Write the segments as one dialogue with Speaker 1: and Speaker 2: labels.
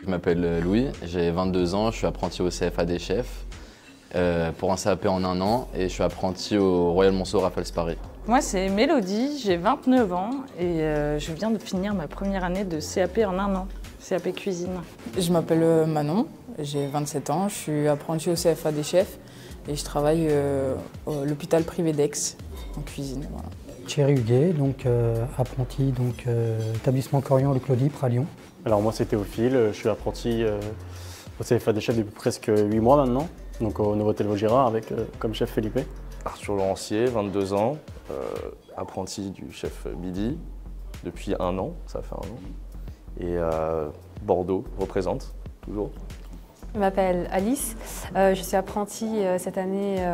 Speaker 1: Je m'appelle Louis, j'ai 22 ans, je suis apprenti au CFA des chefs pour un CAP en 1 an et je suis apprenti au Royal Monceau Raffles Paris.
Speaker 2: Moi c'est Mélodie, j'ai 29 ans et je viens de finir ma première année de CAP en 1 an, CAP cuisine.
Speaker 3: Je m'appelle Manon, j'ai 27 ans, je suis apprentie au CFA des chefs et je travaille à l'hôpital privé d'Aix en cuisine. Voilà.
Speaker 4: Thierry Huguet, apprenti établissement Corian Le Clos d'Ypres à Lyon.
Speaker 5: Alors moi c'est Théophile, je suis apprenti au CFA des chefs depuis presque 8 mois maintenant, donc au Novotel Vaugirard avec comme chef Felipe.
Speaker 6: Arthur Laurentier, 22 ans, apprenti du chef Midi depuis 1 an, ça fait 1 an. Et Bordeaux représente toujours.
Speaker 7: Je m'appelle Alice, je suis apprentie cette année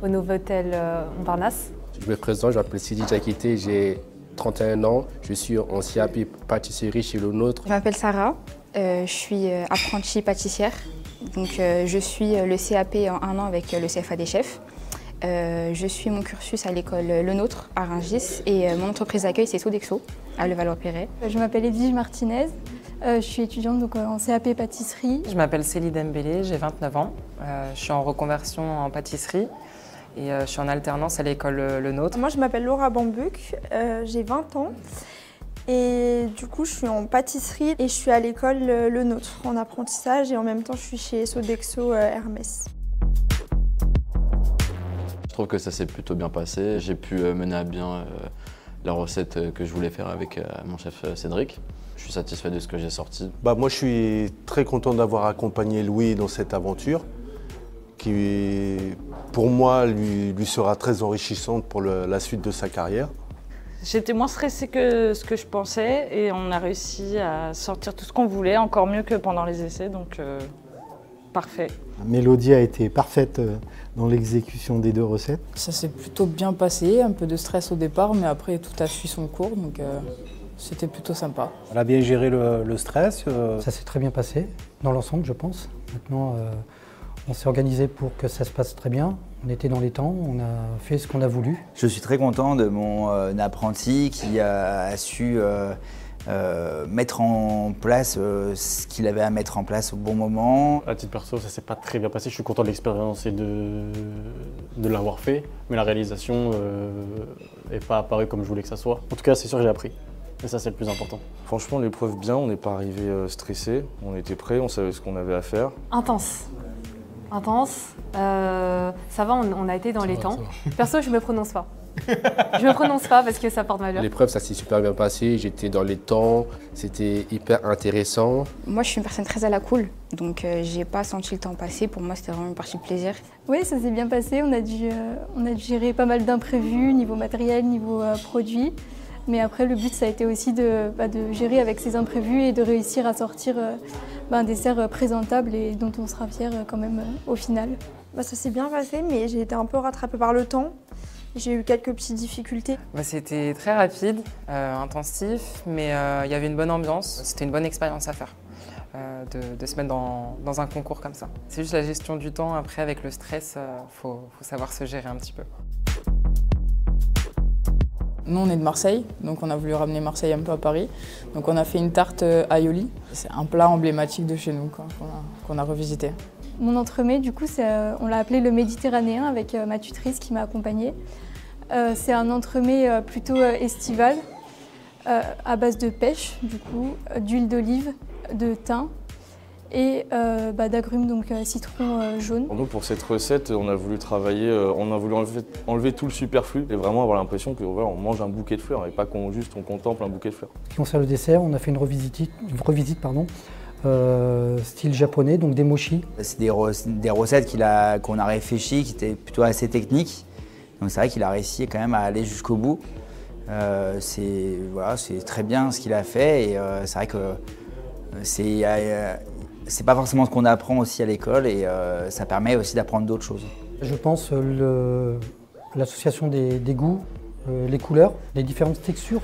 Speaker 7: au Novotel Montparnasse.
Speaker 8: Je me présente, je m'appelle Sidi Diakité, j'ai 31 ans, je suis en CAP pâtisserie chez Le Nôtre.
Speaker 9: Je m'appelle Sarah, je suis apprentie pâtissière, donc je suis le CAP en 1 an avec le CFA des chefs. Je suis mon cursus à l'école Le Nôtre à Rungis et mon entreprise d'accueil c'est Sodexo à Levallois-Perret.
Speaker 10: Je m'appelle Edwige Martinez, je suis étudiante donc, en CAP pâtisserie.
Speaker 11: Je m'appelle Célie Dembélé, j'ai 29 ans, je suis en reconversion en pâtisserie. Et je suis en alternance à l'école Le Nôtre.
Speaker 12: Moi je m'appelle Laura Bambuc, j'ai 20 ans et du coup je suis en pâtisserie et je suis à l'école Le Nôtre en apprentissage et en même temps je suis chez Sodexo Hermès.
Speaker 1: Je trouve que ça s'est plutôt bien passé. J'ai pu mener à bien la recette que je voulais faire avec mon chef Cédric. Je suis satisfait de ce que j'ai sorti.
Speaker 13: Moi je suis très content d'avoir accompagné Louis dans cette aventure, qui pour moi lui sera très enrichissante pour la suite de sa carrière.
Speaker 2: J'étais moins stressée que ce que je pensais et on a réussi à sortir tout ce qu'on voulait, encore mieux que pendant les essais, donc parfait.
Speaker 14: Mélodie a été parfaite dans l'exécution des 2 recettes.
Speaker 3: Ça s'est plutôt bien passé, un peu de stress au départ, mais après tout a suivi son cours, donc c'était plutôt sympa.
Speaker 4: Elle a bien géré le stress. Ça s'est très bien passé, dans l'ensemble je pense. Maintenant, on s'est organisé pour que ça se passe très bien. On était dans les temps, on a fait ce qu'on a voulu.
Speaker 15: Je suis très content de mon apprenti qui a su mettre en place ce qu'il avait à mettre en place au bon moment.
Speaker 5: À titre perso, ça s'est pas très bien passé. Je suis content de l'expérience et de l'avoir fait, mais la réalisation n'est pas apparue comme je voulais que ça soit. En tout cas, c'est sûr que j'ai appris. Et ça, c'est le plus important.
Speaker 6: Franchement, l'épreuve bien, on n'est pas arrivé stressé. On était prêts, on savait ce qu'on avait à faire.
Speaker 7: Intense. Ça va, on a été dans les temps. Perso, je me prononce pas. Je me prononce pas parce que ça porte malheur.
Speaker 8: L'épreuve, ça s'est super bien passé, j'étais dans les temps, c'était hyper intéressant.
Speaker 9: Moi je suis une personne très à la cool, donc j'ai pas senti le temps passer, pour moi c'était vraiment une partie de plaisir.
Speaker 10: Oui, ça s'est bien passé, on a dû gérer pas mal d'imprévus, niveau matériel, niveau produit. Mais après, le but, ça a été aussi de gérer avec ces imprévus et de réussir à sortir un dessert présentable et dont on sera fier quand même au final.
Speaker 12: Ça s'est bien passé, mais j'ai été un peu rattrapée par le temps. J'ai eu quelques petites difficultés.
Speaker 11: C'était très rapide, intensif, mais il y avait une bonne ambiance. C'était une bonne expérience à faire, de se mettre dans un concours comme ça. C'est juste la gestion du temps. Après, avec le stress, faut savoir se gérer un petit peu.
Speaker 3: Nous, on est de Marseille, donc on a voulu ramener Marseille un peu à Paris. Donc on a fait une tarte aioli. C'est un plat emblématique de chez nous qu'on a revisité.
Speaker 10: Mon entremets, du coup, on l'a appelé le méditerranéen avec ma tutrice qui m'a accompagnée. C'est un entremets plutôt estival, à base de pêche, du coup, d'huile d'olive, de thym et d'agrumes, donc citron jaune.
Speaker 6: Pour nous, pour cette recette, on a voulu travailler, on a voulu enlever tout le superflu et vraiment avoir l'impression qu'on mange un bouquet de fleurs et pas qu'on contemple un bouquet de fleurs.
Speaker 4: En ce qui concerne le dessert, on a fait une revisite style japonais, donc des mochi.
Speaker 15: C'est des recettes qu'on a réfléchies, qui étaient plutôt assez techniques. Donc c'est vrai qu'il a réussi quand même à aller jusqu'au bout. C'est très bien ce qu'il a fait et c'est vrai que c'est pas forcément ce qu'on apprend aussi à l'école et ça permet aussi d'apprendre d'autres choses.
Speaker 4: Je pense l'association des goûts, les couleurs, les différentes textures.